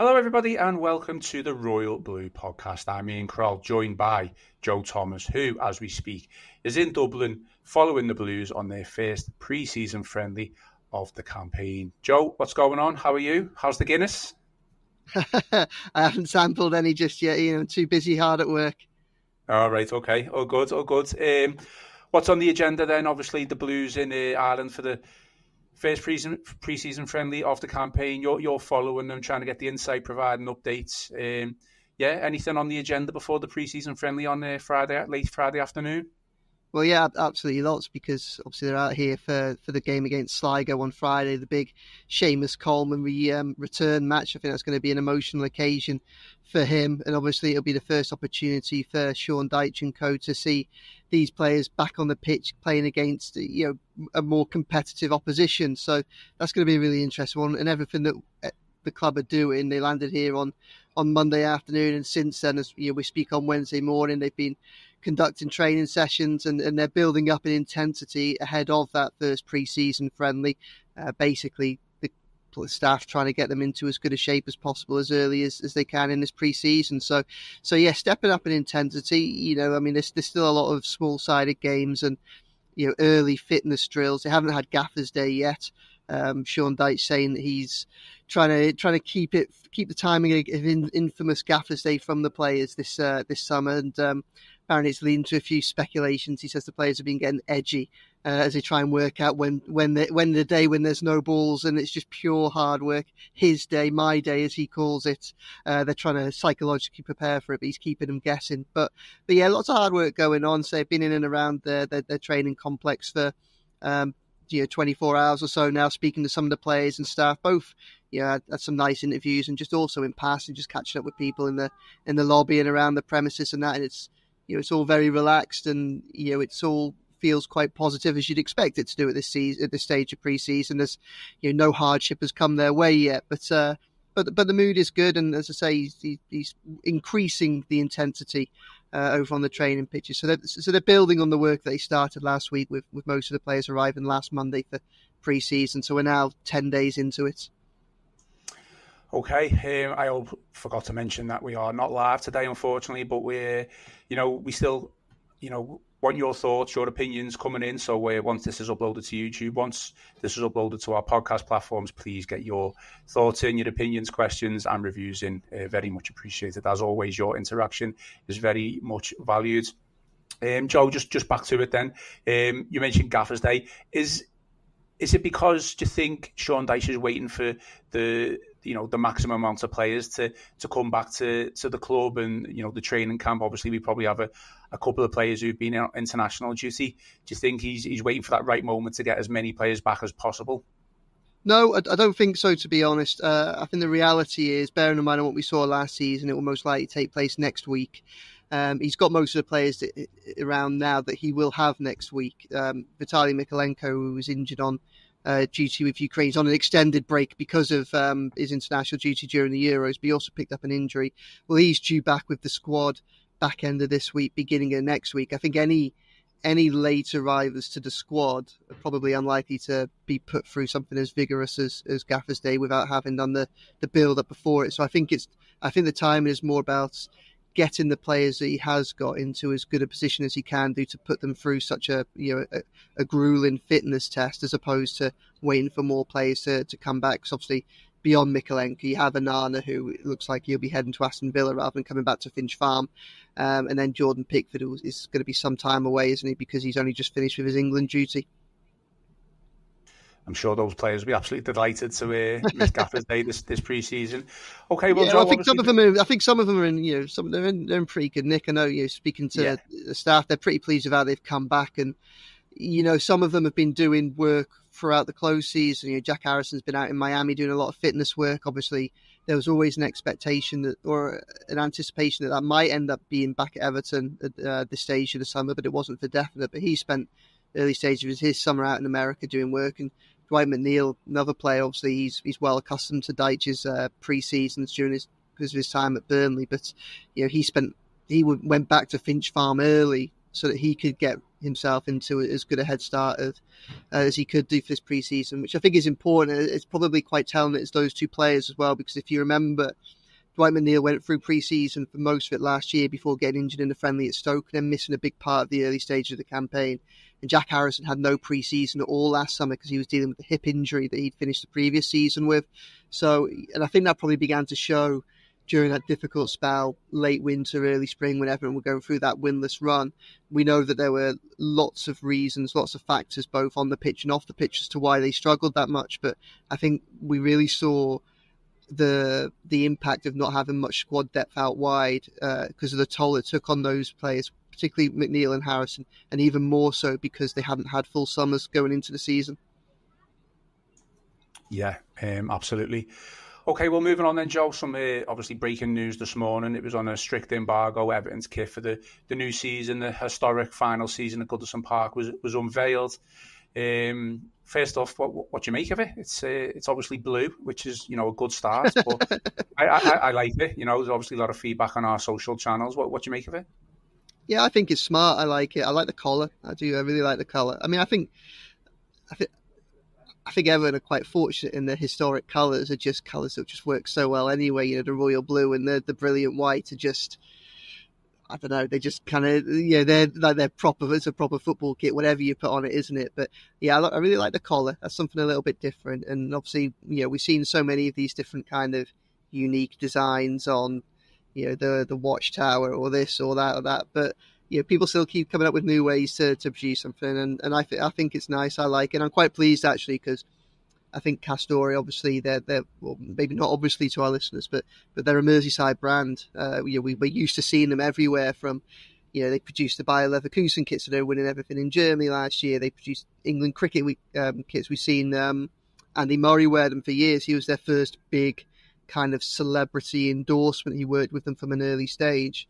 Hello, everybody, and welcome to the Royal Blue podcast. I'm Ian Croll, joined by Joe Thomas, who, as we speak, is in Dublin following the Blues on their first pre-season friendly of the campaign. Joe, what's going on? How are you? How's the Guinness? I haven't sampled any just yet, Ian. I'm too busy hard at work. All right, okay. All good, all good. What's on the agenda then? Obviously, the Blues in Ireland for the first pre-season friendly of the campaign. You're following them, trying to get the insight, providing updates. Anything on the agenda before the pre-season friendly on late Friday afternoon? Well, yeah, absolutely lots, because obviously they're out here for the game against Sligo on Friday, the big Seamus Coleman return match. I think that's going to be an emotional occasion for him, and obviously it'll be the first opportunity for Sean Dyche and co to see these players back on the pitch playing against a more competitive opposition. So that's going to be a really interesting one, and everything that the club are doing. They landed here on Monday afternoon, and since then, as we speak on Wednesday morning, they've been conducting training sessions, and they're building up an intensity ahead of that first pre-season friendly. Basically, the staff trying to get them into as good a shape as possible as early as they can in this pre-season. So yeah, stepping up in intensity. There's still a lot of small-sided games and early fitness drills. They haven't had Gaffer's Day yet. Sean Dyche saying that he's trying to keep the timing of infamous Gaffer's Day from the players this summer, and apparently it's leading to a few speculations. He says the players have been getting edgy as they try and work out when the day when there's no balls and it's just pure hard work. His day, my day, as he calls it. They're trying to psychologically prepare for it, but he's keeping them guessing. But yeah, lots of hard work going on. So they've been in and around their training complex for 24 hours or so now, speaking to some of the players and staff. Both had some nice interviews, and just also in passing, just catching up with people in the lobby and around the premises and that. And it's all very relaxed, and it's all feels quite positive, as you'd expect it to do at this stage of pre-season. There's no hardship has come their way yet, but the mood is good, and as I say, he's increasing the intensity over on the training pitches. So they're building on the work that they started last week with most of the players arriving last Monday for pre-season. So we're now 10 days into it. Okay, I forgot to mention that we are not live today, unfortunately, but we still, want your thoughts, your opinions coming in. So once this is uploaded to YouTube, once this is uploaded to our podcast platforms, please get your thoughts in, your opinions, questions and reviews in. Very much appreciated. As always, your interaction is very much valued. Joe, just back to it then. You mentioned Gaffer's Day. Is it because do you think Sean Dyche is waiting for the maximum amount of players to come back to the club and, the training camp? Obviously, we probably have a couple of players who've been on international duty. Do you think he's waiting for that right moment to get as many players back as possible? No, I don't think so, to be honest. I think the reality is, bearing in mind what we saw last season, it will most likely take place next week. He's got most of the players around now that he will have next week. VitaliY Mykolenko, who was injured on duty with Ukraine, he's on an extended break because of his international duty during the Euros, but he also picked up an injury. Well, he's due back with the squad back end of this week, beginning of next week. I think any late arrivals to the squad are probably unlikely to be put through something as vigorous as Gaffer's Day without having done the build up before it. So I think the timing is more about getting the players that he has got into as good a position as he can do to put them through such a grueling fitness test, as opposed to waiting for more players to come back. Because obviously, beyond Mykolenko, you have Anana, who looks like he'll be heading to Aston Villa rather than coming back to Finch Farm. And then Jordan Pickford is going to be some time away, isn't he? Because he's only just finished with his England duty. I'm sure those players will be absolutely delighted to miss Gaffer's Day this pre-season. Okay, well, yeah, Joe, I think some of them are in. They're in pretty good nick. I know, speaking to the staff, they're pretty pleased with how they've come back, and some of them have been doing work throughout the close season. Jack Harrison's been out in Miami doing a lot of fitness work. Obviously, there was always an expectation or an anticipation that might end up being back at Everton at this stage of the summer, but it wasn't for definite. But he spent early stages of his summer out in America doing work. And Dwight McNeil, another player, obviously he's well accustomed to Dyche's pre-seasons because of his time at Burnley. But he went back to Finch Farm early so that he could get himself into as good a head start as he could do for this pre-season, which I think is important. It's probably quite telling that it's those two players as well, because if you remember, Dwight McNeil went through pre-season for most of it last year before getting injured in the friendly at Stoke and then missing a big part of the early stage of the campaign. And Jack Harrison had no pre-season at all last summer because he was dealing with the hip injury that he'd finished the previous season with. So, and I think that probably began to show during that difficult spell, late winter, early spring, when everyone were going through that winless run. We know that there were lots of reasons, lots of factors, both on the pitch and off the pitch, as to why they struggled that much. But I think we really saw the impact of not having much squad depth out wide because of the toll it took on those players, particularly McNeil and Harrison, and even more so because they hadn't had full summers going into the season. Yeah, absolutely. Okay, well, moving on then, Joe, some obviously breaking news this morning. It was on a strict embargo. Everton's kit for the new season, the historic final season at Goodison Park, was unveiled. First off, what do you make of it? It's obviously blue, which is, a good start. But I like it. There's obviously a lot of feedback on our social channels. What do you make of it? Yeah, I think it's smart. I like it. I like the colour. I do. I really like the colour. I mean, I think Everton are quite fortunate in the historic colours are just colours that just work so well anyway. The royal blue and the brilliant white are just, I don't know, they just kind of, they're proper. It's a proper football kit, whatever you put on it, isn't it? But yeah, I really like the collar. That's something a little bit different. And obviously, we've seen so many of these different kind of unique designs on, the watchtower or this or that or that. But people still keep coming up with new ways to produce something, and I think it's nice. I like it. I'm quite pleased actually, because I think Castore, obviously, they're well, maybe not obviously to our listeners, but they're a Merseyside brand. We're used to seeing them everywhere. From they produced the Bayer Leverkusen kits, so they were winning everything in Germany last year. They produced England cricket kits. We've seen Andy Murray wear them for years. He was their first big kind of celebrity endorsement. He worked with them from an early stage.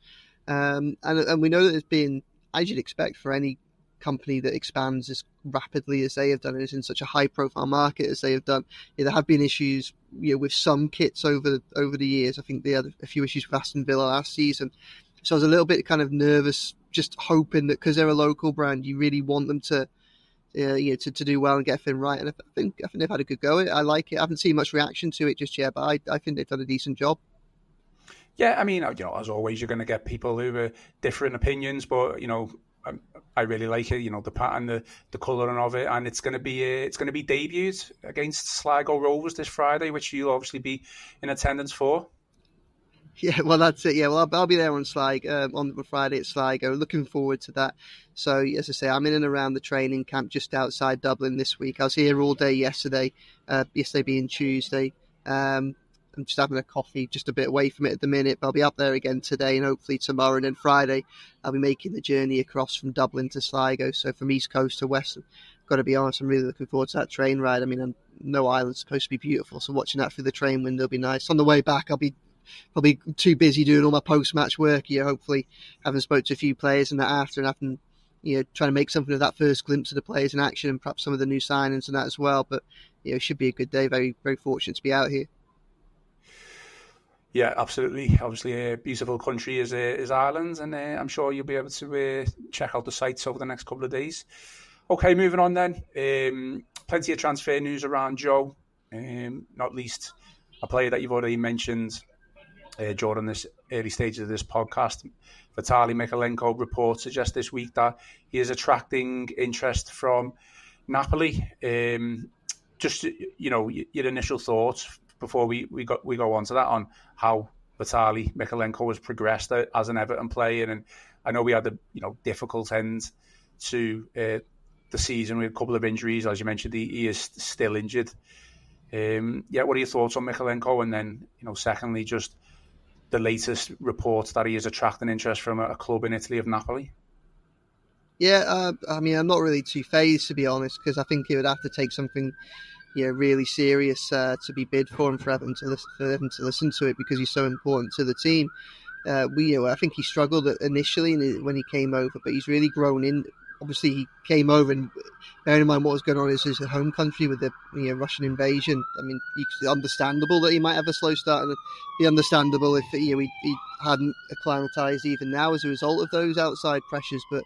And we know that there's been, as you'd expect for any company that expands as rapidly as they have done, and is in such a high-profile market as they have done, there have been issues, with some kits over the years. I think they had a few issues with Aston Villa last season, so I was a little bit kind of nervous, just hoping that because they're a local brand, you really want them to do well and get everything right. And I think they've had a good go. I like it. I haven't seen much reaction to it just yet, but I think they've done a decent job. Yeah, I mean, as always, you're going to get people who have different opinions, but I really like it. The pattern, the colouring of it, and it's going to be debuted against Sligo Rovers this Friday, which you'll obviously be in attendance for. Yeah, well, that's it. Yeah, well, I'll be there on Sligo on Friday at Sligo. Looking forward to that. So, as I say, I'm in and around the training camp just outside Dublin this week. I was here all day yesterday. Yesterday being Tuesday. I'm just having a coffee just a bit away from it at the minute, but I'll be up there again today and hopefully tomorrow, and then Friday I'll be making the journey across from Dublin to Sligo, so from East Coast to West. Got to be honest, I'm really looking forward to that train ride. I mean, no island's supposed to be beautiful, so watching that through the train window will be nice. On the way back, I'll be probably too busy doing all my post-match work, hopefully having spoke to a few players and that after, and having, trying to make something of that first glimpse of the players in action and perhaps some of the new signings and that as well. But, it should be a good day. Very, very fortunate to be out here. Yeah, absolutely. Obviously, a beautiful country is Ireland, and I'm sure you'll be able to check out the sites over the next couple of days. Okay, moving on then. Plenty of transfer news around Joe, not least a player that you've already mentioned during this early stages of this podcast. VitaliY Mykolenko reports suggest this week that he is attracting interest from Napoli. Just, your initial thoughts before we go on to that, on how VitaliY Mykolenko has progressed as an Everton player. And I know we had a difficult end to the season with a couple of injuries. As you mentioned, he is still injured. What are your thoughts on Mykolenko? And then, secondly, just the latest reports that he is attracting interest from a club in Italy of Napoli. Yeah, I mean, I'm not really too phased, to be honest, because I think he would have to take something really serious to be bid for him, for Everton to listen to it, because he's so important to the team. I think he struggled initially when he came over, but he's really grown in. Obviously, he came over, and bearing in mind what was going on in his home country with the Russian invasion. I mean, it's understandable that he might have a slow start, and it'd be understandable if he hadn't acclimatised even now as a result of those outside pressures. But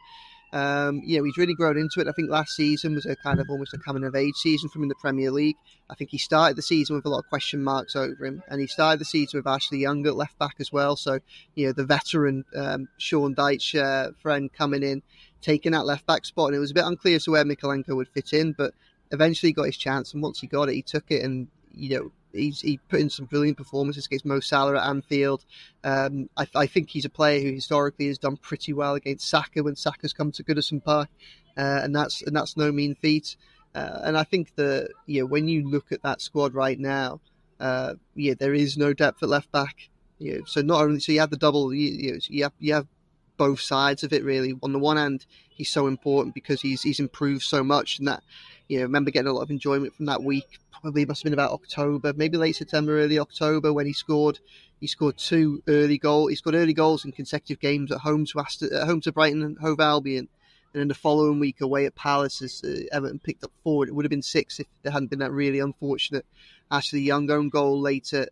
He's really grown into it. I think last season was a kind of almost a coming of age season for him in the Premier League. I think he started the season with a lot of question marks over him, and he started the season with Ashley Young at left back as well. So, the veteran Sean Dyche friend coming in, taking that left back spot, and it was a bit unclear as to where Mykolenko would fit in, but eventually he got his chance, and once he got it, he took it, and he put in some brilliant performances against Mo Salah at Anfield. I think he's a player who historically has done pretty well against Saka when Saka's come to Goodison Park, and that's no mean feat. And I think that when you look at that squad right now, there is no depth at left back. So not only you have the double, you have both sides of it really. On the one hand, he's so important because he's improved so much, and that I remember getting a lot of enjoyment from that week. Probably must have been about October, maybe late September, early October, when he scored 2 early goals. He scored early goals in consecutive games at home to Brighton and Hove Albion, and then the following week away at Palace as Everton picked up 4. It would have been 6 if there hadn't been that really unfortunate Ashley Young own goal later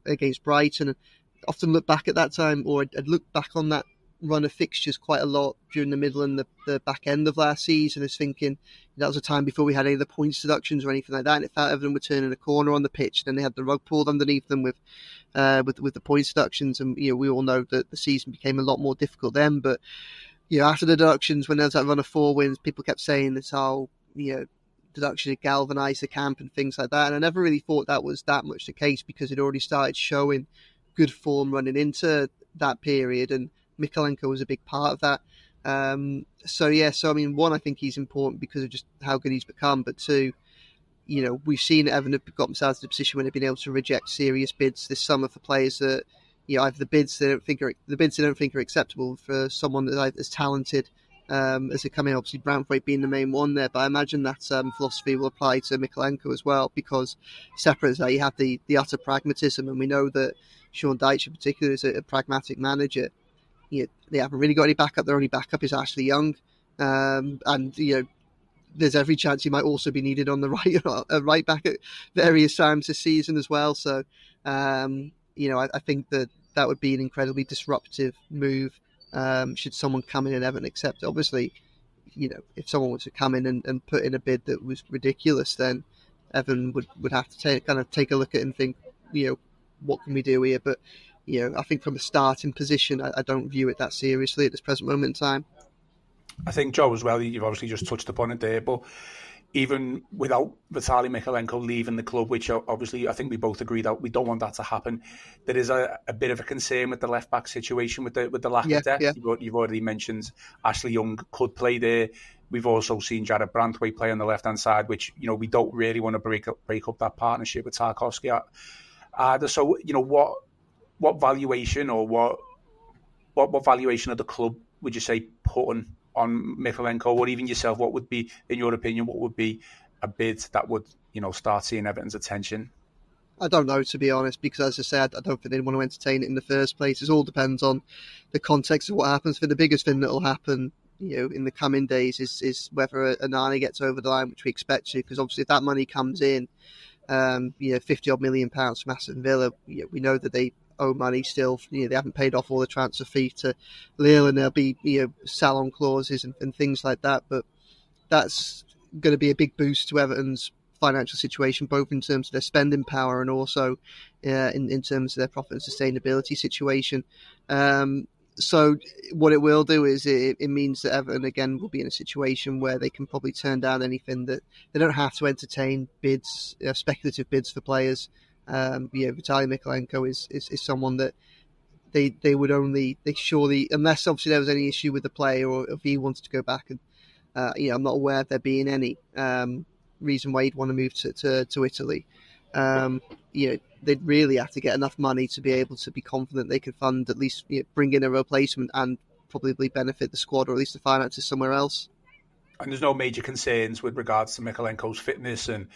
against Brighton. And often look back at that time, or I'd look back on that run of fixtures quite a lot during the middle and the back end of last season, as thinking that was a time before we had any of the points deductions or anything like that, and it felt Everton were turning a corner on the pitch, and then they had the rug pulled underneath them with the points deductions, and we all know that the season became a lot more difficult then. But after the deductions, when there was that run of 4 wins, people kept saying this how deduction had galvanised the camp and things like that, and I never really thought that was that much the case, because it already started showing good form running into that period, and Mykolenko was a big part of that. So I mean, one, I think he's important because of just how good he's become, but two, we've seen Everton have got themselves in a position where they've been able to reject serious bids this summer for players that either the bids they don't think are acceptable for someone that's as talented as they come in. Obviously, Branthwaite being the main one there, but I imagine that philosophy will apply to Mykolenko as well, because separate as that, you have the utter pragmatism, and we know that Sean Dyche in particular is a pragmatic manager. They haven't really got any backup. Their only backup is Ashley Young, and there's every chance he might also be needed on the right back at various times this season as well. So I think that would be an incredibly disruptive move should someone come in and Everton accept it. Obviously, if someone was to come in and put in a bid that was ridiculous, then Everton would have to take a look at it and think, what can we do here? But I think from a starting position, I don't view it that seriously at this present moment in time. I think, Joe, as well, you've obviously just touched upon it there, but even without VitaliY Mykolenko leaving the club, which obviously I think we both agree that we don't want that to happen, there is a bit of a concern with the left-back situation with the lack of depth. Yeah. You've already mentioned Ashley Young could play there. We've also seen Jared Branthwaite play on the left-hand side, which, we don't really want to break up that partnership with Tarkowski either. So, what valuation or what valuation of the club would you say putting on Mykolenko, or even yourself? What would be, in your opinion, what would be a bid that would start seeing Everton's attention? I don't know, to be honest, because as I said, I don't think they'd want to entertain it in the first place. It all depends on the context of what happens. For the biggest thing that will happen, in the coming days is whether Onana gets over the line, which we expect to, because obviously if that money comes in, £50 million from Aston Villa, we know that they owe money still. They haven't paid off all the transfer fee to Lille, and there'll be sell-on clauses and things like that. But that's going to be a big boost to Everton's financial situation, both in terms of their spending power and also in terms of their profit and sustainability situation. So what it will do is it means that Everton again will be in a situation where they can probably turn down anything, that they don't have to entertain bids, speculative bids for players. VitaliY Mykolenko is someone that they would only, they surely, unless obviously there was any issue with the player or if he wanted to go back, and I'm not aware of there being any reason why he'd want to move to Italy. They'd really have to get enough money to be able to be confident they could fund, at least bring in a replacement and probably benefit the squad, or at least the finances somewhere else. And there's no major concerns with regards to Mykolenko's fitness, and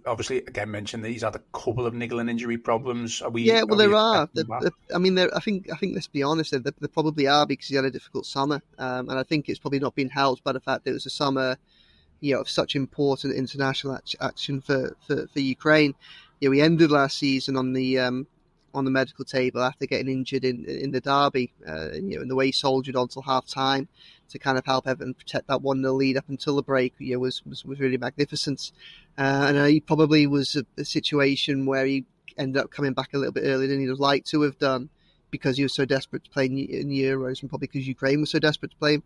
obviously again mentioned that he's had a couple of niggling injury problems. There are. I think let's be honest, there probably are, because he had a difficult summer, and I think it's probably not been helped by the fact that it was a summer, of such important international action for Ukraine. We ended last season on the on the medical table after getting injured in the derby. And the way he soldiered on till half time to kind of help Everton protect that 1-0 lead up until the break, was really magnificent. And he probably was a situation where he ended up coming back a little bit earlier than he'd have liked to have done, because he was so desperate to play in the Euros, and probably because Ukraine was so desperate to play him.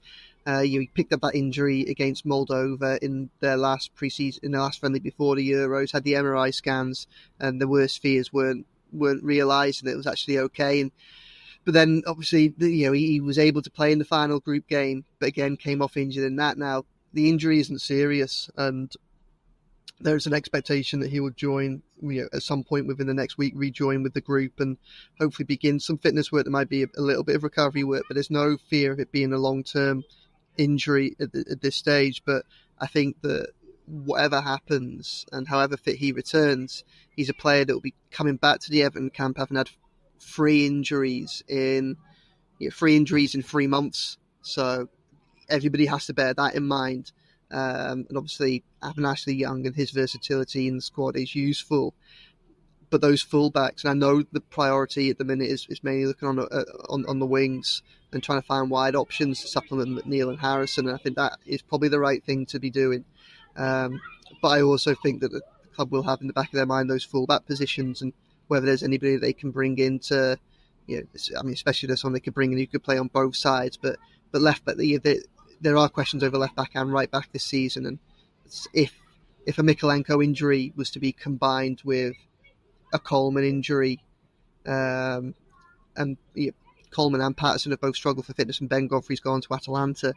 He picked up that injury against Moldova in their last pre-season, in their last friendly before the Euros, had the MRI scans, and the worst fears weren't realised, and it was actually okay. But then, obviously, he was able to play in the final group game, but again came off injured in that. Now, the injury isn't serious, and there's an expectation that he will join, at some point within the next week, rejoin with the group and hopefully begin some fitness work. There might be a little bit of recovery work, but there's no fear of it being a long-term injury at this stage. But I think that whatever happens and however fit he returns, he's a player that will be coming back to the Everton camp having had three injuries in 3 months. So everybody has to bear that in mind. And obviously, having Ashley Young and his versatility in the squad is useful. But those fullbacks, and I know the priority at the minute is mainly looking on the wings and trying to find wide options to supplement McNeil and Harrison. And I think that is probably the right thing to be doing. But I also think that the club will have in the back of their mind those fullback positions, and whether there's anybody they can bring in to, especially there's someone they could bring in who could play on both sides. But left back, there are questions over left back and right back this season, and if a Mykolenko injury was to be combined with a Coleman injury, and Coleman and Patterson have both struggled for fitness, and Ben Godfrey's gone to Atalanta,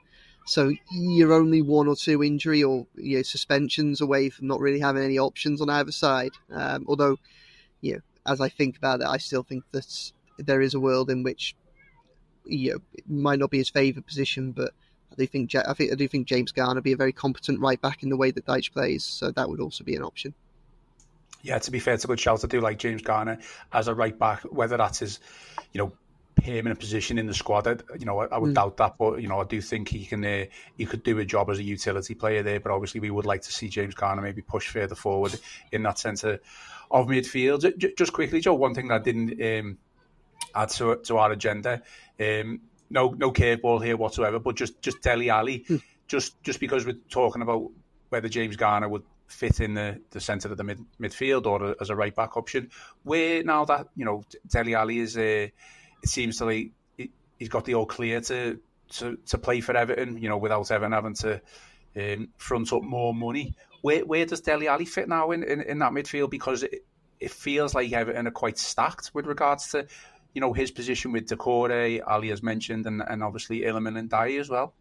so you're only 1 or 2 injury or suspensions away from not really having any options on either side. Although, as I think about it, I still think that there is a world in which it might not be his favoured position, but I do think James Garner would be a very competent right back in the way that Dyche plays, so that would also be an option. Yeah, to be fair, it's a good shout. I do like James Garner as a right back, whether that's his, permanent position in the squad. I would doubt that, but I do think he could do a job as a utility player there. But obviously, we would like to see James Garner maybe push further forward in that centre of midfield. Just quickly, Joe, one thing that I didn't add to our agenda. No curveball here whatsoever, but just Dele Alli. Just because we're talking about whether James Garner would fit in the centre of the midfield or as a right back option. Where now that Dele Alli is, it seems to like he's got the all clear to play for Everton. Without Everton having to front up more money. Where does Dele Alli fit now in that midfield? Because it feels like Everton are quite stacked with regards to his position with Decore, Ali has mentioned, and obviously Illiman and Dyche as well.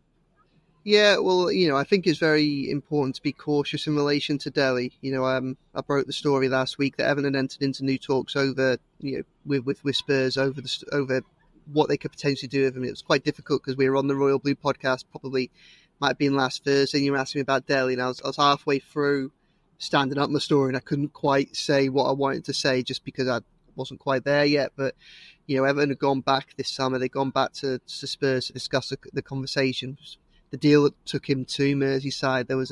Yeah, well, I think it's very important to be cautious in relation to Dele. I broke the story last week that Everton entered into new talks over, with Spurs over what they could potentially do with him. It was quite difficult because we were on the Royal Blue podcast, probably might have been last Thursday, and you were asking me about Dele, and I was halfway through standing up my story, and I couldn't quite say what I wanted to say just because I wasn't quite there yet. But Everton had gone back this summer. They'd gone back to Spurs to discuss the conversation. The deal that took him to Merseyside, there was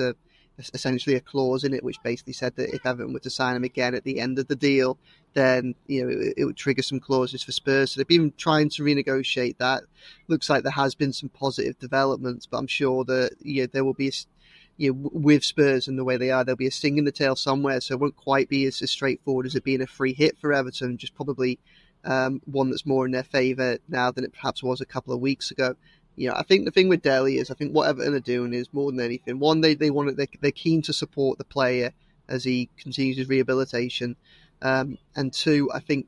essentially a clause in it which basically said that if Everton were to sign him again at the end of the deal, then it would trigger some clauses for Spurs. So they've been trying to renegotiate that. Looks like there has been some positive developments, but I'm sure that there will be with Spurs and the way they are, there'll be a sting in the tail somewhere. So it won't quite be as straightforward as it being a free hit for Everton. Just probably one that's more in their favour now than it perhaps was a couple of weeks ago. I think the thing with Dele is, I think what Everton are doing is more than anything. One, they're keen to support the player as he continues his rehabilitation, and two, I think,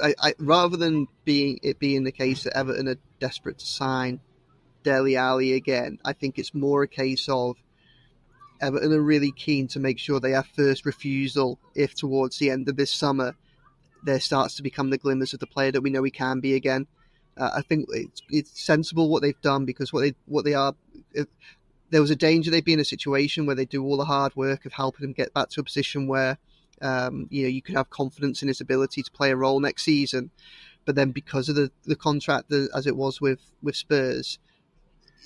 I rather than being the case that Everton are desperate to sign Dele Alli again, I think it's more a case of Everton are really keen to make sure they have first refusal if towards the end of this summer there starts to become the glimmers of the player that we know he can be again. I think it's sensible what they've done, because what they are, there was a danger they'd be in a situation where they do all the hard work of helping him get back to a position where you could have confidence in his ability to play a role next season, but then because of the contract as it was with Spurs,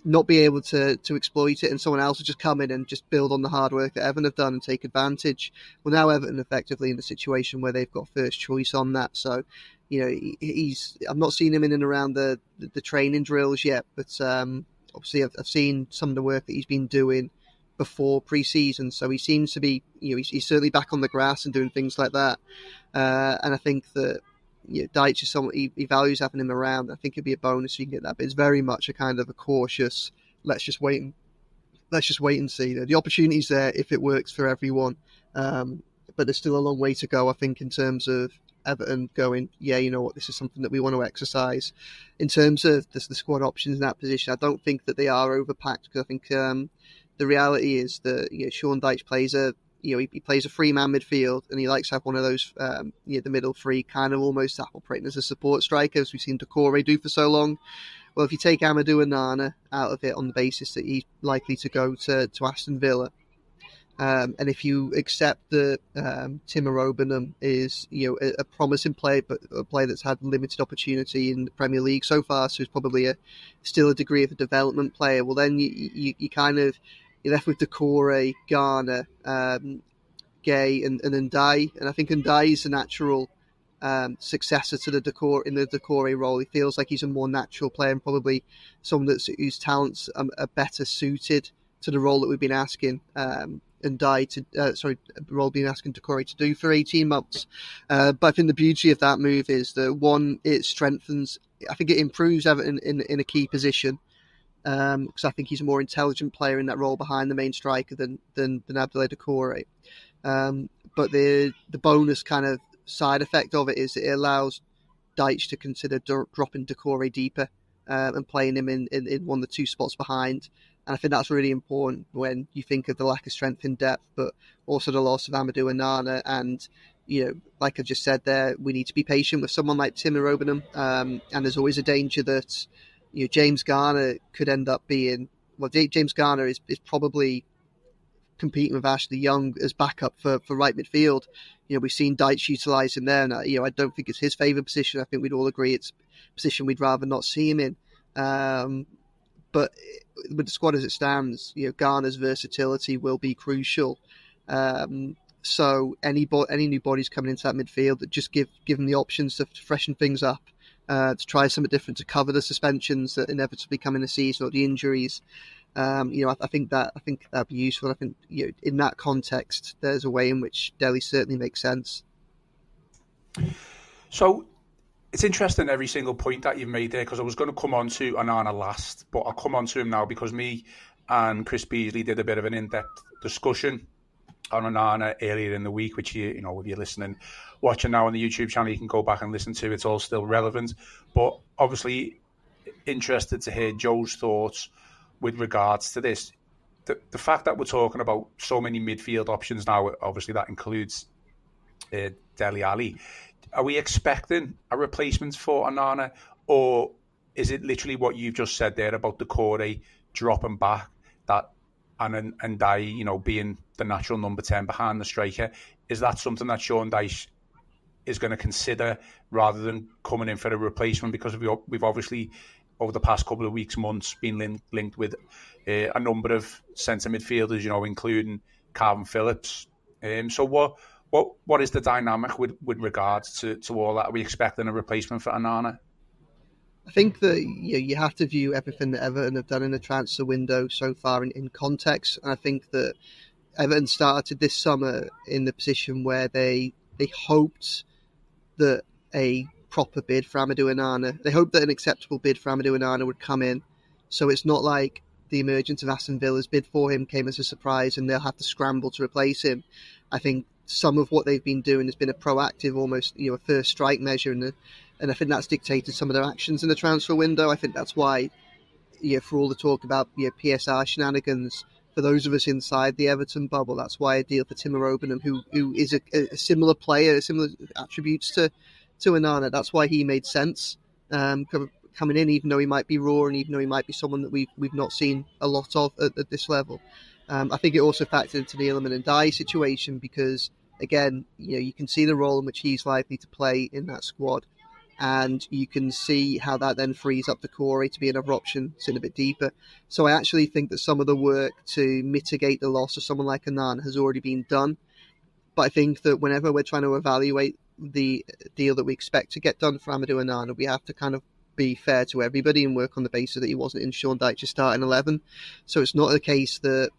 not be able to exploit it, and someone else will just come in and just build on the hard work that Everton have done and take advantage. Well, now Everton effectively in the situation where they've got first choice on that. So, I've not seen him in and around the training drills yet, but obviously I've seen some of the work that he's been doing before pre-season. So he seems to be, he's certainly back on the grass and doing things like that. And I think that Dyche is someone he values having him around. I think it'd be a bonus if you can get that, but it's very much a kind of a cautious. Let's just wait and see. The opportunity's there if it works for everyone, but there's still a long way to go. I think in terms of Everton going, this is something that we want to exercise. In terms of the squad options in that position, I don't think that they are overpacked, because I think the reality is that Sean Dyche plays he plays a three-man midfield, and he likes to have one of those, the middle three, kind of almost operating as a support striker, as we've seen Doucouré do for so long. Well, if you take Amadou Onana out of it on the basis that he's likely to go to Aston Villa, and if you accept that Timo Robenham is a promising player, but a player that's had limited opportunity in the Premier League so far, so he's probably still a degree of a development player, well then you're left with Doucouré, Garner, Gay, and Ndiaye. And I think Ndiaye is a natural successor to the Doucouré role. He feels like he's a more natural player and probably someone whose talents are better suited to the role that we've been asking Doucouré to do for 18 months. But I think the beauty of that move is that, one, it strengthens. I think it improves Everton in a key position. Because I think he's a more intelligent player in that role behind the main striker than Abdoulaye Doucouré. But the bonus kind of side effect of it is that it allows Dyche to consider dropping Doucouré deeper and playing him in one of the two spots behind. And I think that's really important when you think of the lack of strength in depth, but also the loss of Amadou Onana. And, like I just said there, we need to be patient with someone like Timo Robenham. And there's always a danger that James Garner could end up being... Well, James Garner is probably competing with Ashley Young as backup for right midfield. We've seen Dyche utilise him there, and I don't think it's his favourite position. I think we'd all agree it's a position we'd rather not see him in. But with the squad as it stands, Garner's versatility will be crucial. So any new bodies coming into that midfield, that just give them the options to freshen things up. To try something different, to cover the suspensions that inevitably come in the season, or the injuries. I think that'd be useful. I think in that context, there's a way in which Dele certainly makes sense. So it's interesting, every single point that you've made there, because I was going to come on to Onana last, but I'll come on to him now because me and Chris Beasley did a bit of an in-depth discussion on Onana earlier in the week, which if you're watching now on the YouTube channel, you can go back and listen to. It's all still relevant, but obviously interested to hear Joe's thoughts with regards to this. The fact that we're talking about so many midfield options now, obviously that includes Dele Alli. Are we expecting a replacement for Onana, or is it literally what you've just said there about Doucouré dropping back, and Ndiaye, being the natural number 10 behind the striker? Is that something that Sean Dyche is going to consider rather than coming in for a replacement? Because we've obviously, over the past couple of weeks, months, been linked with a number of centre midfielders, including Calvin Phillips. So what is the dynamic with regards to all that? Are we expecting a replacement for Onana? I think that you have to view everything that Everton have done in the transfer window so far in context. And I think that Everton started this summer in the position where they hoped that a proper bid for Amadou Onana, they hoped that an acceptable bid for Amadou Onana would come in. So it's not like the emergence of Aston Villa's bid for him came as a surprise and they'll have to scramble to replace him. I think some of what they've been doing has been a proactive, almost a first strike measure, and I think that's dictated some of their actions in the transfer window. I think that's why, for all the talk about PSR shenanigans, for those of us inside the Everton bubble, that's why a deal for Timo Robenham, who is a similar player, similar attributes to Onana, that's why he made sense coming in, even though he might be raw and even though he might be someone that we've not seen a lot of at this level. I think it also factored into the Iliman Ndiaye situation because, again, you can see the role in which he's likely to play in that squad. and you can see how that then frees up the Corey to be another option, sitting a bit deeper. So I actually think that some of the work to mitigate the loss of someone like Onana has already been done. But I think that whenever we're trying to evaluate the deal that we expect to get done for Amadou Onana, we have to kind of be fair to everybody and work on the basis that he wasn't in Sean Dyche's starting 11. So it's not a case that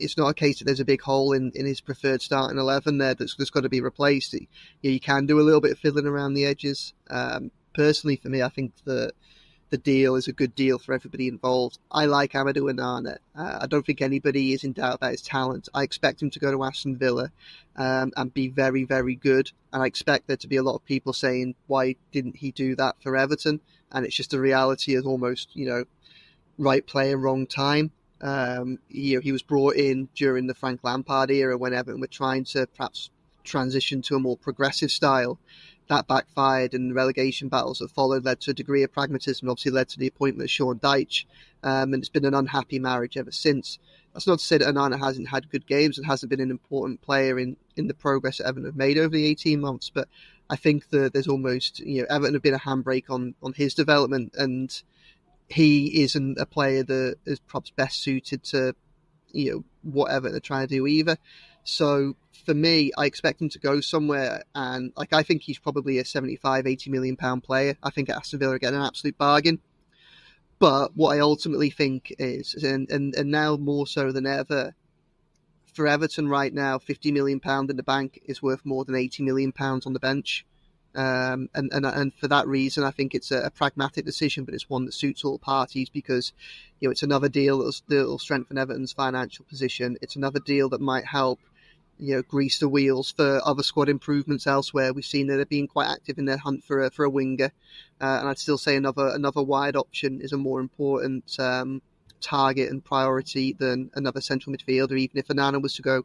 there's a big hole in his preferred starting 11 there that's got to be replaced. You can do a little bit of fiddling around the edges. Personally, for me, I think the deal is a good deal for everybody involved. I like Amadou Onana. I don't think anybody is in doubt about his talent. I expect him to go to Aston Villa and be very, very good. And I expect there to be a lot of people saying, why didn't he do that for Everton? And it's just a reality of almost, right player, wrong time. He was brought in during the Frank Lampard era when Everton were trying to perhaps transition to a more progressive style. That backfired, and the relegation battles that followed led to a degree of pragmatism, and obviously led to the appointment of Sean Dyche. And it's been an unhappy marriage ever since. That's not to say that Onana hasn't had good games and hasn't been an important player in the progress that Everton have made over the 18 months, but I think that there's almost, Everton have been a handbrake on his development, and he isn't a player that is perhaps best suited to, whatever they're trying to do either. So for me, I expect him to go somewhere, and I think he's probably a 75, 80 million pound player. I think Aston Villa are getting an absolute bargain. But what I ultimately think is, and now more so than ever, for Everton right now, 50 million pound in the bank is worth more than 80 million pounds on the bench. And for that reason, I think it's a pragmatic decision, but it's one that suits all parties because, it's another deal that'll strengthen Everton's financial position. It's another deal that might help, grease the wheels for other squad improvements elsewhere. We've seen that they're being quite active in their hunt for a winger, and I'd still say another wide option is a more important target and priority than another central midfielder, even if Onana was to go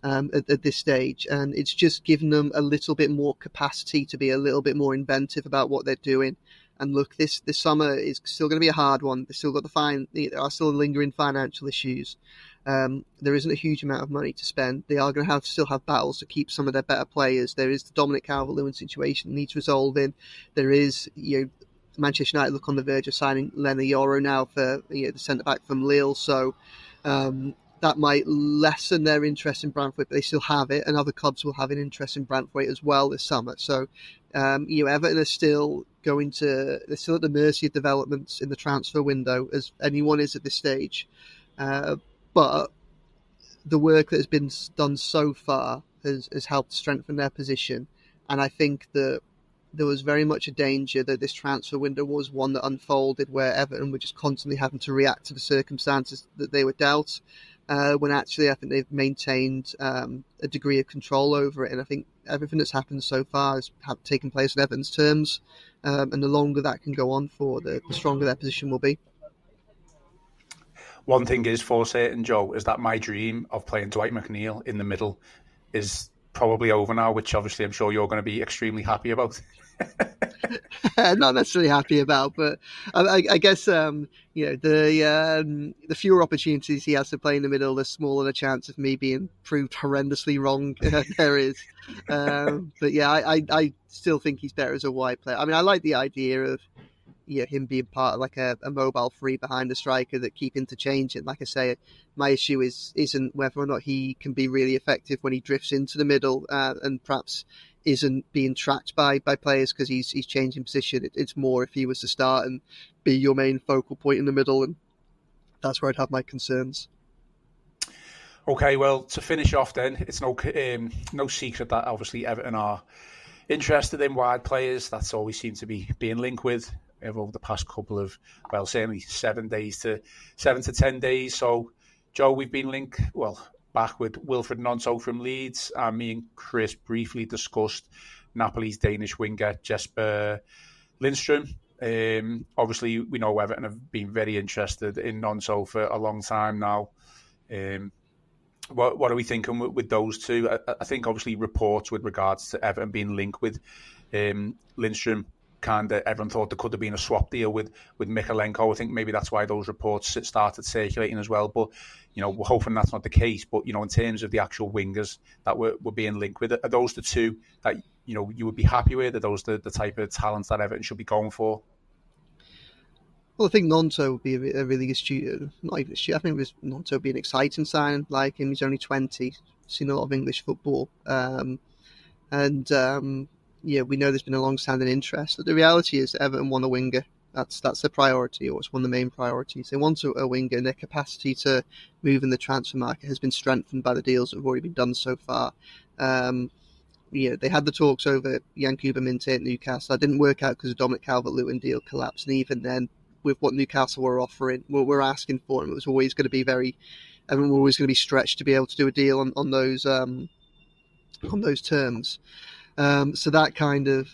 at this stage. And it's just given them a little bit more capacity to be a little bit more inventive about what they're doing. And look, this summer is still going to be a hard one. They've still got there are still lingering financial issues. There isn't a huge amount of money to spend. They are going to still have battles to keep some of their better players. There is the Dominic Calvert-Lewin situation that needs resolving. There is, Manchester United look on the verge of signing Lenny Yoro now for the centre-back from Lille. So that might lessen their interest in Brantford, but they still have it, and other clubs will have an interest in Brantford as well this summer. So Everton are still they're still at the mercy of developments in the transfer window, as anyone is at this stage. But the work that has been done so far has helped strengthen their position. And I think that there was very much a danger that this transfer window was one that unfolded where Everton were just constantly having to react to the circumstances that they were dealt, when actually I think they've maintained a degree of control over it. And I think everything that's happened so far has taken place on Everton's terms. And the longer that can go on for, the stronger their position will be. One thing is for certain, Joe, is that my dream of playing Dwight McNeil in the middle is probably over now, which obviously I'm sure you're going to be extremely happy about. Not necessarily happy about, but I guess the fewer opportunities he has to play in the middle, the smaller the chance of me being proved horrendously wrong there is. But yeah, I still think he's better as a wide player. I mean, I like the idea of him being part of like a mobile three behind the striker that keep interchanging. Like I say, my issue isn't whether or not he can be really effective when he drifts into the middle and perhaps isn't being tracked by players because he's changing position. It's more if he was to start and be your main focal point in the middle, and that's where I'd have my concerns. Okay, well, to finish off then, it's no secret that obviously Everton are interested in wide players. That's all we seem to be being linked with over the past couple of, well, certainly 7 to 10 days. So, Joe, we've been linked, back with Wilfried Gnonto from Leeds, and me and Chris briefly discussed Napoli's Danish winger Jesper Lindstrom. Obviously, we know Everton have been very interested in Gnonto for a long time now. What are we thinking with those two? I think obviously reports with regards to Everton being linked with Lindstrom, everyone thought there could have been a swap deal with Mykolenko. I think maybe that's why those reports started circulating as well. But, we're hoping that's not the case. But, in terms of the actual wingers that we're being linked with, are those the two that you would be happy with? Are those the type of talents that Everton should be going for? Well, I think Gnonto would be a really astute, not even astute. I think Gnonto would be an exciting sign. Like him, he's only 20, seen a lot of English football, we know there's been a long-standing interest. But the reality is, Everton want a winger. That's the priority, or it's one of the main priorities. They want a winger, and their capacity to move in the transfer market has been strengthened by the deals that have already been done so far. They had the talks over Yankuba Minteh at Newcastle. That didn't work out because the Dominic Calvert-Lewin deal collapsed, and even then, with what Newcastle were offering, what we're asking for, and it was always going to be everyone were always going to be stretched to be able to do a deal on those terms. So that kind of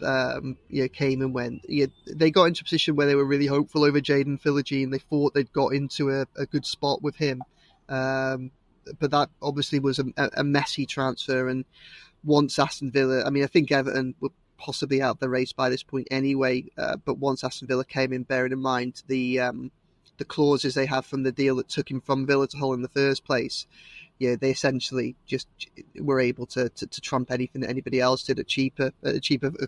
came and went. They got into a position where they were really hopeful over Jadon Philogene. They thought they'd got into a good spot with him, but that obviously was a messy transfer. And once Aston Villa, I think Everton were possibly out of the race by this point anyway. But once Aston Villa came in, bearing in mind the clauses they have from the deal that took him from Villa to Hull in the first place, they essentially just were able to trump anything that anybody else did at cheaper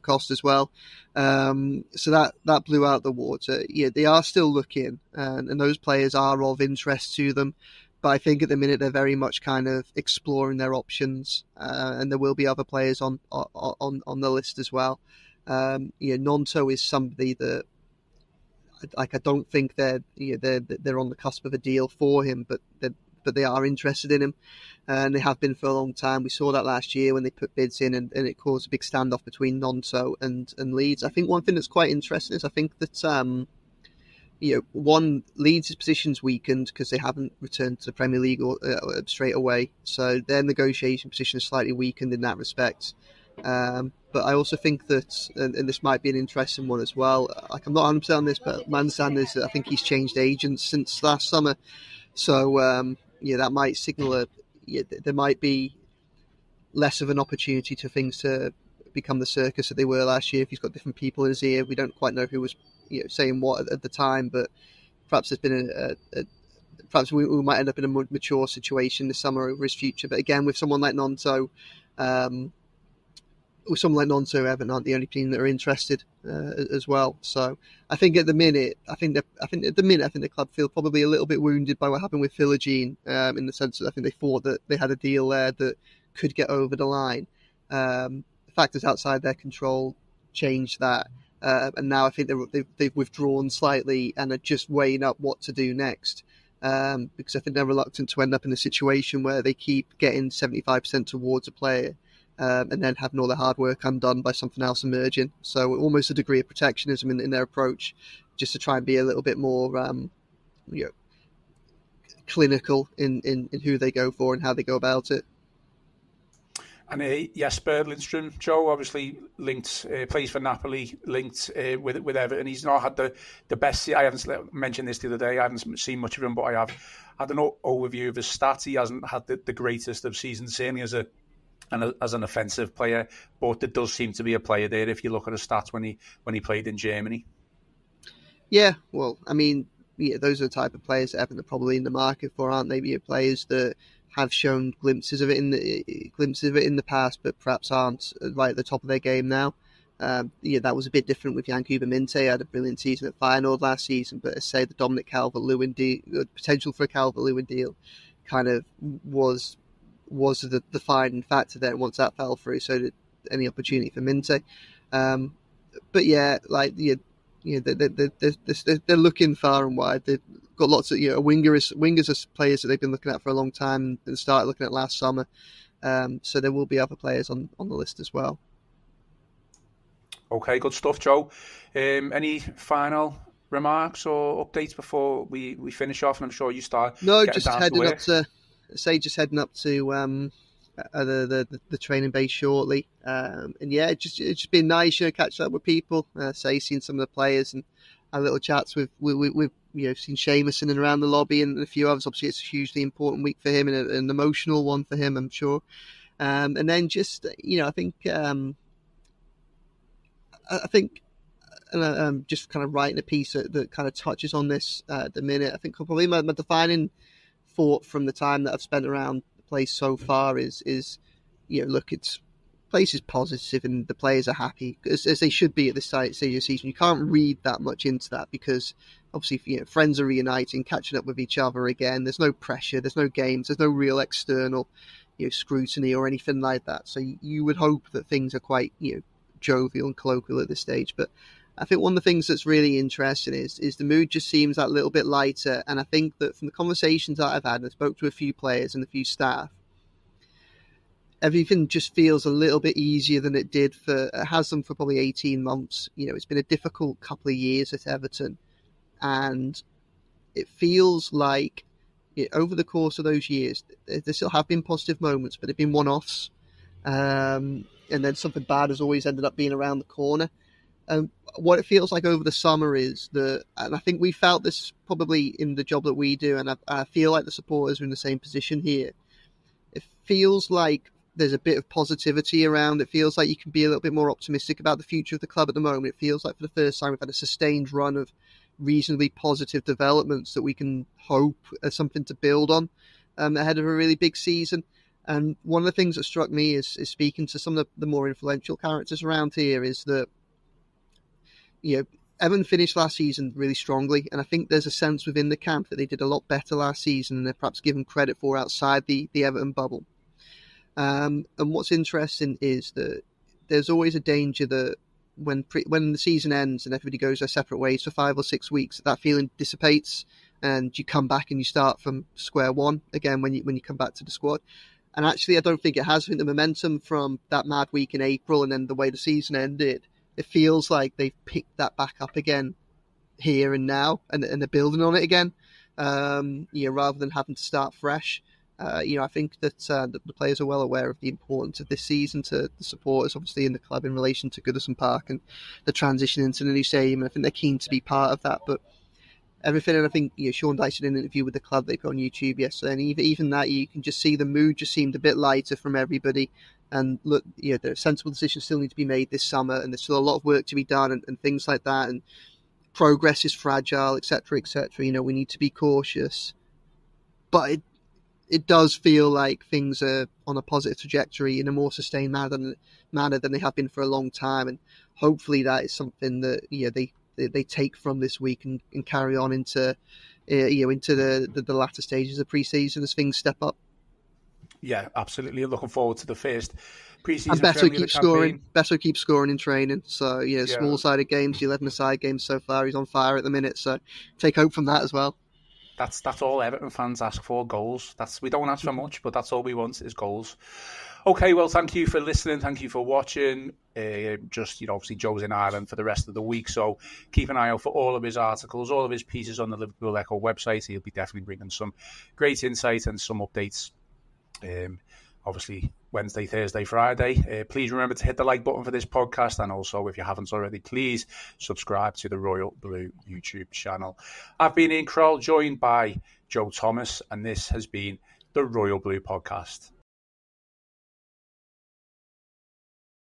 cost as well. So that blew out the water. They are still looking, and those players are of interest to them. But I think at the minute they're very much kind of exploring their options, and there will be other players on the list as well. Gnonto is somebody that, I don't think they're on the cusp of a deal for him, but they are interested in him, and they have been for a long time. We saw that last year when they put bids in, and it caused a big standoff between Gnonto and Leeds. I think one thing that's quite interesting is I think that Leeds' position's weakened because they haven't returned to the Premier League straight away, so their negotiation position is slightly weakened in that respect. But I also think that, and this might be an interesting one as well, like I'm not 100% on this, but my understanding is that I think he's changed agents since last summer. So, that might signal there might be less of an opportunity to things to become the circus that they were last year if he's got different people in his ear. We don't quite know who was saying what at the time, but perhaps there's been perhaps we might end up in a more mature situation this summer over his future. But again, with someone like Gnonto, Everton aren't the only team that are interested as well. So I think at the minute, the club feel probably a little bit wounded by what happened with Philogene, in the sense that I think they thought that they had a deal there that could get over the line. Factors outside their control changed that, and now I think they've withdrawn slightly and are just weighing up what to do next. Because I think they're reluctant to end up in a situation where they keep getting 75% towards a player, and then having all their hard work undone by something else emerging. So almost a degree of protectionism in their approach, just to try and be a little bit more clinical in who they go for and how they go about it. And Jesper Lindstrom, Joe, obviously linked, plays for Napoli, linked with Everton. He's not had the best. I haven't mentioned this the other day. I haven't seen much of him, but I have had an overview of his stats. He hasn't had the greatest of seasons, certainly as an offensive player. But there does seem to be a player there if you look at his stats when he played in Germany. Yeah, well, those are the type of players that Everton are probably in the market for, aren't they? Players that have shown glimpses of it in the past, but perhaps aren't right at the top of their game now. That was a bit different with Yankuba Minteh. Had a brilliant season at Feyenoord last season, but as say the Dominic Calvert-Lewin deal, potential for a Calvert-Lewin deal, kind of was the defining factor there. Once that fell through, so did any opportunity for Minteh. They're looking far and wide. They've got lots of wingers are players that they've been looking at for a long time and started looking at last summer. So there will be other players on the list as well. Okay, good stuff, Joe. Any final remarks or updates before we finish off? And I'm sure you start. No, just heading up to the training base shortly, and it's just been nice, catching up with people, seeing some of the players and have little chats with seen Seamus in and around the lobby and a few others. Obviously, it's a hugely important week for him and an emotional one for him, I'm sure. And then just I think and I'm just kind of writing a piece that kind of touches on this at the minute. I think probably my defining thought from the time that I've spent around the place so far is look, it's place is positive and the players are happy, as they should be at this stage of the season. You can't read that much into that because obviously, friends are reuniting, catching up with each other again. There's no pressure, there's no games, there's no real external scrutiny or anything like that. So you would hope that things are quite jovial and colloquial at this stage. But I think one of the things that's really interesting is the mood just seems that little bit lighter. And I think that from the conversations that I've had, and I spoke to a few players and a few staff, everything just feels a little bit easier than it has done for probably 18 months. It's been a difficult couple of years at Everton, and it feels like over the course of those years, there still have been positive moments, but they've been one-offs. And then something bad has always ended up being around the corner. What it feels like over the summer is and I think we felt this probably in the job that we do, and I feel like the supporters are in the same position here. It feels like there's a bit of positivity around. It feels like you can be a little bit more optimistic about the future of the club at the moment. It feels like for the first time we've had a sustained run of reasonably positive developments that we can hope as something to build on ahead of a really big season. And one of the things that struck me is speaking to some of the more influential characters around here is that Everton finished last season really strongly, and I think there's a sense within the camp that they did a lot better last season than they're perhaps given credit for outside the Everton bubble. And what's interesting is that there's always a danger that when the season ends and everybody goes their separate ways for 5 or 6 weeks, that feeling dissipates and you come back and you start from square one again when you come back to the squad. And actually, I don't think it has. I think the momentum from that mad week in April and then the way the season ended, it feels like they've picked that back up again here and now, and they're building on it again, rather than having to start fresh. I think that the players are well aware of the importance of this season to the supporters, obviously, in the club in relation to Goodison Park and the transition into the new stadium. And I think they're keen to be part of that. But everything, and I think Sean Dyche did an interview with the club they put on YouTube yesterday, and even that, you can just see the mood just seemed a bit lighter from everybody. And look, there are sensible decisions still need to be made this summer, and there's still a lot of work to be done and things like that. And progress is fragile, etc., etc. We need to be cautious. But it does feel like things are on a positive trajectory in a more sustained manner than they have been for a long time. And hopefully that is something that they take from this week and carry on into the latter stages of pre-season as things step up. Yeah, absolutely. Looking forward to the first pre-season. And Beto keeps scoring in training. So small-sided games, 11-a-side games so far. He's on fire at the minute. So take hope from that as well. That's all Everton fans ask for, goals. We don't ask for much, but that's all we want is goals. Okay, well, thank you for listening. Thank you for watching. Obviously Joe's in Ireland for the rest of the week, so keep an eye out for all of his articles, all of his pieces on the Liverpool Echo website. He'll be definitely bringing some great insight and some updates. Obviously Wednesday, Thursday, Friday. Please remember to hit the like button for this podcast, and also if you haven't already, please subscribe to the Royal Blue YouTube channel. I've been Ian Croll, joined by Joe Thomas, and this has been the Royal Blue Podcast.